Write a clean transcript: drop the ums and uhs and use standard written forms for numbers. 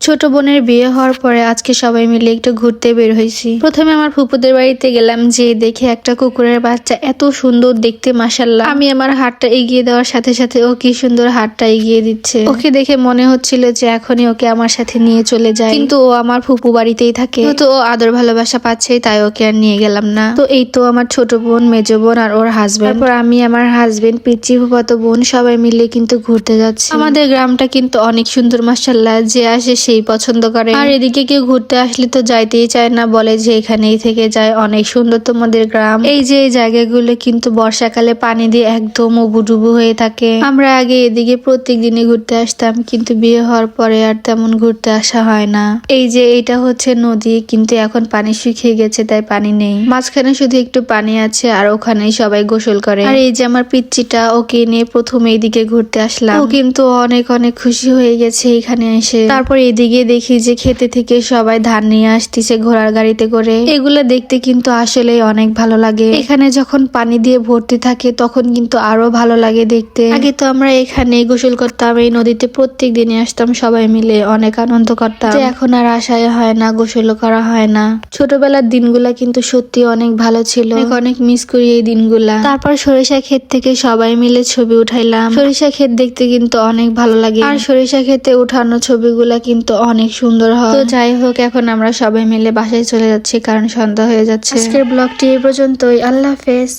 ছোট বোনের বিয়ে হওয়ার পরে আজকে সবাই মিলে একটু ঘুরতে বের হয়েছি। প্রথমে আমার ফুপুদের বাড়িতে গেলাম, যে দেখে একটা কুকুরের বাচ্চা এত সুন্দর দেখতে, মাশাআল্লাহ। আমি আমার হাতটা এগিয়ে দেওয়ার সাথে সাথে ও কি সুন্দর হাতটা এগিয়ে দিচ্ছে। ওকে দেখে মনে হচ্ছিল যে এখনই ওকে আমার সাথে নিয়ে চলে যায়, কিন্তু ও আমার ফুপু বাড়িতেই থাকে, তো ও আদর ভালোবাসা পাচ্ছে, তাই ওকে আর নিয়ে গেলাম না। তো এই তো আমার ছোট বোন, মেজো বোন আর ওর হাজবেন্ড, তারপর আমি, আমার হাজবেন্ড, পিচ্চি, ফুফাতো বোন সবাই মিলে কিন্তু ঘুরতে যাচ্ছি। আমাদের গ্রামটা কিন্তু অনেক সুন্দর, মাশাআল্লাহ। যে আসে সেই পছন্দ করে, আর এদিকে কেউ ঘুরতে আসলে তো যাইতেই চায় না, বলে যে এখানেই থেকে যায়, অনেক সুন্দর তোমাদের গ্রাম। এই যে এই জায়গাগুলো কিন্তু বর্ষাকালে পানি দিয়ে একদম উবুডুবু হয়ে থাকে। আমরা আগে এদিকে প্রত্যেক দিনই ঘুরতে আসতাম, কিন্তু বিয়ে হওয়ার পরে আর তেমন ঘুরতে আসা হয় না। এই যে এটা হচ্ছে নদী, কিন্তু এখন পানি শুকিয়ে গেছে, তাই পানি নেই। মাঝখানে শুধু একটু পানি আছে, আর ওখানেই সবাই গোসল করে। আর এই যে আমার পিচ্চিটা, ওকে নিয়ে প্রথম এইদিকে ঘুরতে আসলাম। ও কিন্তু অনেক অনেক খুশি হয়ে গেছে এখানে এসে। তারপর এদিকে দেখি যে খেতে থেকে সবাই ধান নিয়ে আসতেছে ঘোড়ার গাড়িতে করে। এগুলো দেখতে কিন্তু আসলে অনেক ভালো লাগে। এখানে যখন পানি দিয়ে ভর্তি থাকে তখন কিন্তু আরো ভালো লাগে দেখতে। আগে তো আমরা এখানে গোসল করতাম, এই নদীতে প্রত্যেক দিনে আসতাম সবাই মিলে, অনেক আনন্দ করতাম। এখন আর আশায় হয় না, গোসলও করা হয় না। ছোটবেলার দিনগুলা কিন্তু সত্যি অনেক ভালো ছিল, অনেক মিস করি এই দিনগুলা। তারপর সরিষা ক্ষেত থেকে সবাই মিলে ছবি উঠাইলাম। সরিষা ক্ষেত দেখতে কিন্তু অনেক ভালো লাগে, আর সরিষা ক্ষেতে উঠানো ছবিগুলা কিন্তু অনেক সুন্দর হয়। তো যাই হোক, এখন আমরা সবাই মিলে বাসায় চলে যাচ্ছি, কারণ সন্ধ্যা হয়ে যাচ্ছে। আজকের ব্লগটি এই পর্যন্তই। আল্লাহ হাফেজ।